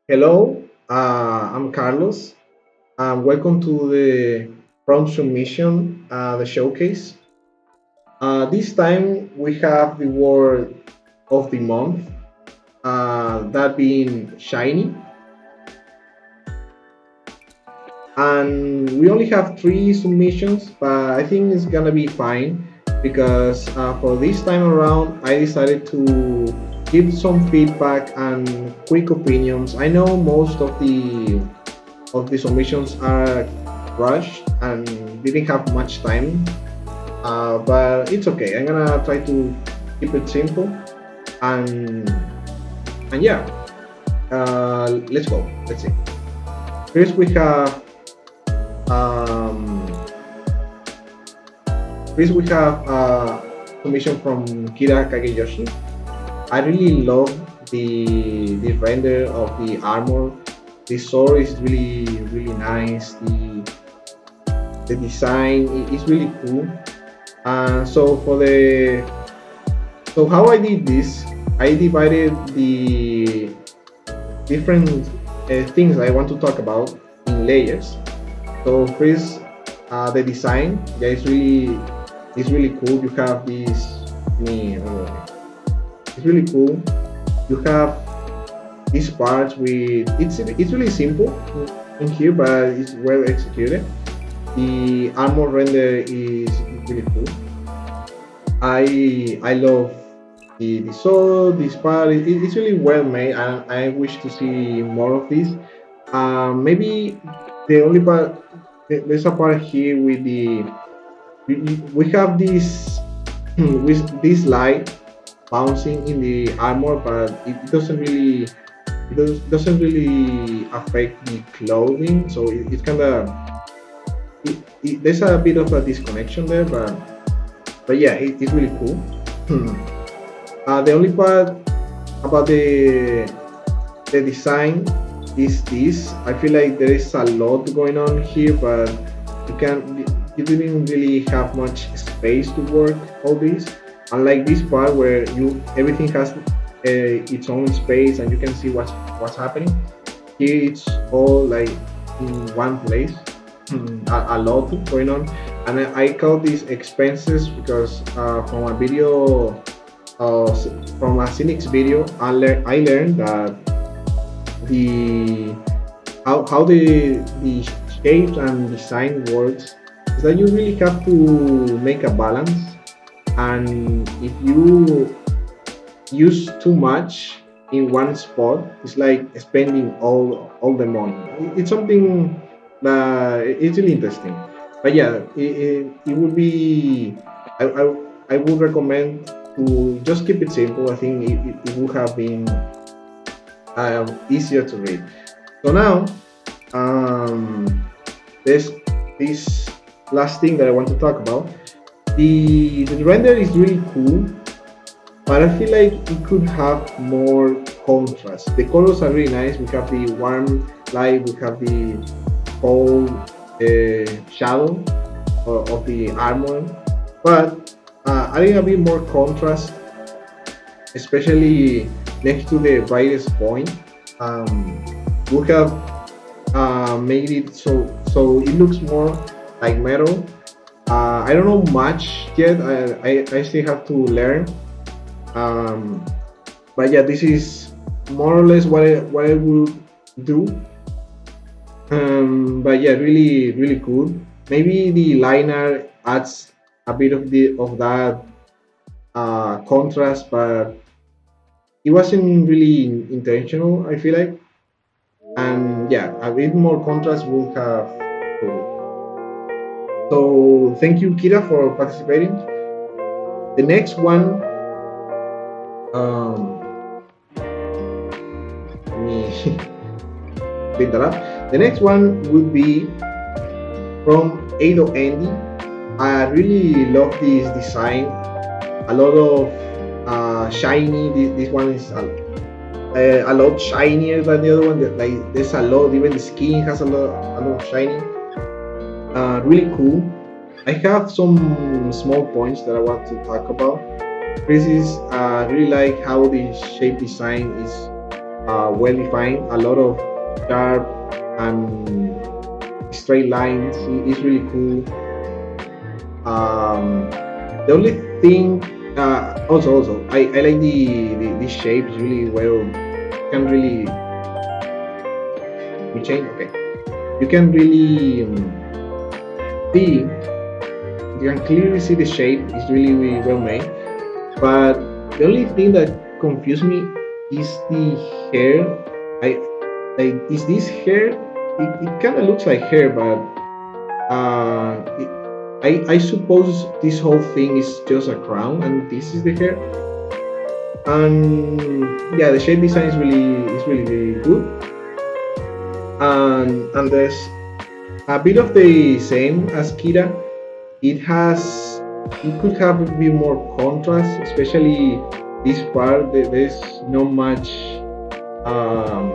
Hello, I'm Carlos. Welcome to the Prompt Submission, the showcase. This time we have the word of the month, that being shiny, and we only have three submissions, but I think it's gonna be fine because for this time around I decided to give some feedback and quick opinions. I know most of the submissions are rushed and didn't have much time, but it's okay. I'm gonna try to keep it simple and and yeah, let's go. Let's see. First we have um, first we have submission from Kira Kageyoshi. I really love the render of the armor. The sword is really nice. The design is really cool. So for the so how I did this, I divided the different things I want to talk about in layers. So first, the design, yeah, it's really cool. You have this, me, it's really cool. You have these parts with it's really simple in here, but it's well executed. The armor render is really cool. I love the sword, this part. It's really well made, and I wish to see more of this. Maybe the only part there's a part here with we have this with this light bouncing in the armor, but it doesn't really affect the clothing. So it's kind of there's a bit of a disconnection there, but yeah, it's really cool. The only part about the design is this. I feel like there is a lot going on here, but you can you didn't really have much space to work all this. Unlike this part where you everything has its own space and you can see what's happening. Here it's all like in one place. A lot going on, and I call these expenses because from a video, from a Cynics video, I learned that the how the shape and design works is that you really have to make a balance, and if you use too much in one spot, it's like spending all the money. It's something that it's really interesting. But yeah, it would be I would recommend to just keep it simple. I think it would have been easier to read. So now, um, there's this last thing that I want to talk about. The render is really cool, but I feel like it could have more contrast. The colors are really nice. We have the warm light, we have the cold shadow of the armor, but adding a bit more contrast, especially next to the brightest point, we have made it so it looks more like metal. I don't know much yet. I still have to learn. Um, but yeah, this is more or less what I would do. But yeah, really good. Maybe the liner adds a bit of that contrast, but it wasn't really intentional. I feel like, and yeah, a bit more contrast would have. So thank you, Kira, for participating. The next one, let me clean that up. The next one would be from Ado Andy. I really love this design. A lot of shiny. This one is a lot shinier than the other one. Like there's a lot. Even the skin has a lot of shiny. Really cool. I have some small points that I want to talk about. This is really like how the shape design well defined, a lot of sharp and straight lines. It's really cool. The only thing, also, I like the shapes really well. You can really, we change, okay. You can really see, you can clearly see the shape. It's really well made. But the only thing that confused me is the hair. Is this hair? It kind of looks like hair, but I suppose this whole thing is just a crown, and this is the hair. And yeah, the shape design is really good. And there's a bit of the same as Kira. It could have a bit more contrast, especially this part. There's not much um,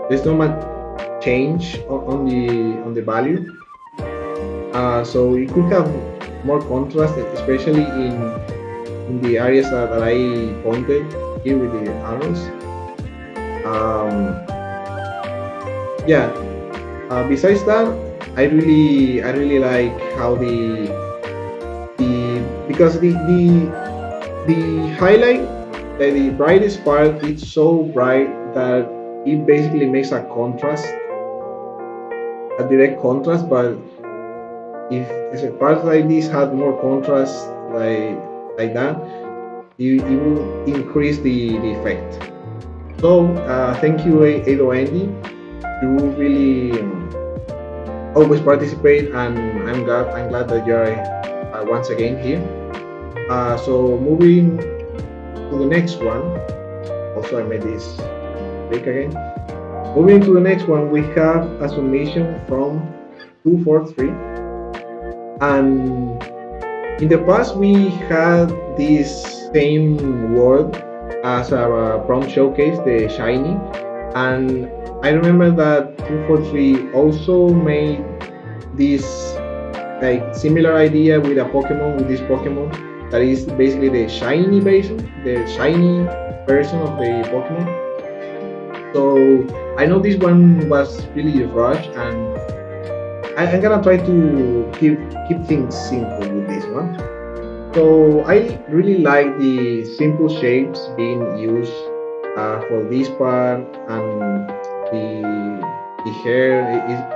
there's not much change on the value. So it could have more contrast, especially in the areas that I pointed here with the arrows. Yeah. Besides that, I really like how because the highlight, the brightest part, it's so bright that it basically makes a contrast, a direct contrast. But if a part like this had more contrast, like that, it will increase the effect. So thank you, Edo Andy. You really always participate, and I'm glad that you are once again here. So moving to the next one. Also, I made this break again. Moving to the next one, we have a submission from 243, and in the past we had this same word as a prompt showcase, the shiny, and I remember that 243 also made this like similar idea with this Pokemon that is basically the shiny version of the Pokemon. So I know this one was really rushed, and I'm gonna try to keep things simple with this one. So I really like the simple shapes being used for this part, and the hair.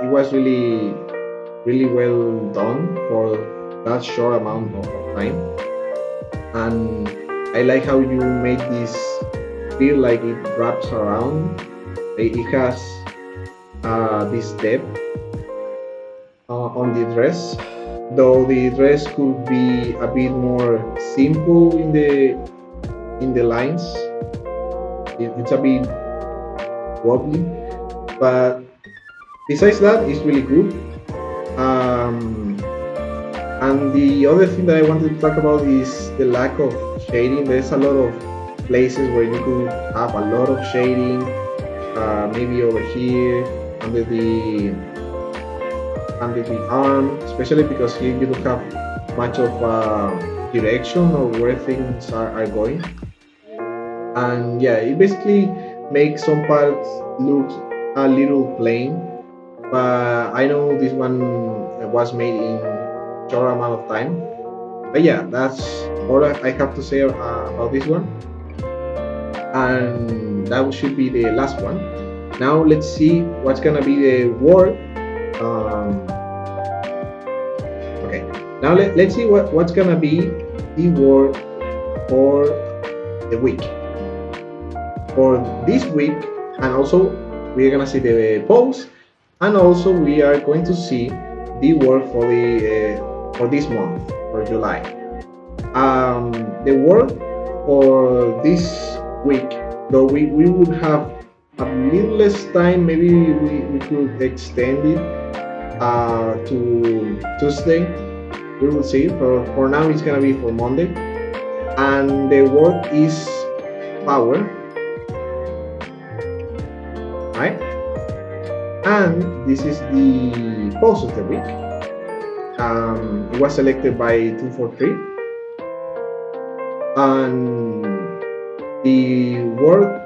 It was really well done for that short amount of time. And I like how you made this feel like it wraps around. It has this depth on the dress, though the dress could be a bit more simple in the lines. It's a bit wobbly, but besides that, it's really good. And the other thing that I wanted to talk about is the lack of shading. There's a lot of places where you could have a lot of shading, maybe over here under the arm, especially because here you don't have much of direction or where things are going. And yeah, it basically makes some parts look a little plain, but I know this one was made in short amount of time. But yeah, that's all I have to say about this one, and that should be the last one. Now let's see what's gonna be the word. Okay, now let's see what's gonna be the word for the week. For this week, and also we're gonna see the post, and also we are going to see the word for this month, for July. The word for this week, though we would have a little less time, maybe we could extend it to Tuesday. We will see. For now, it's gonna be for Monday, and the word is power. Right? And this is the post of the week. It was selected by 243, and the word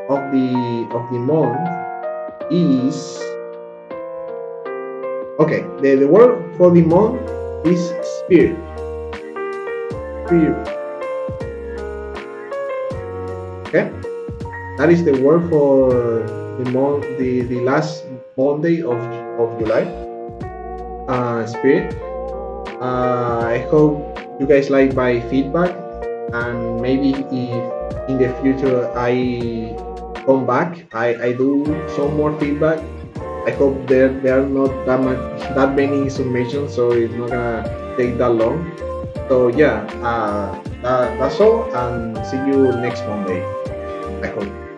of the month is okay. The word for the month is spirit. Spirit. Okay, that is the word for the month, the last Monday of July. Spirit. I hope you guys like my feedback, and maybe if in the future I come back, I do some more feedback. I hope there are not that many submissions, so it's not gonna take that long. So yeah, that's all, and see you next Monday. I hope.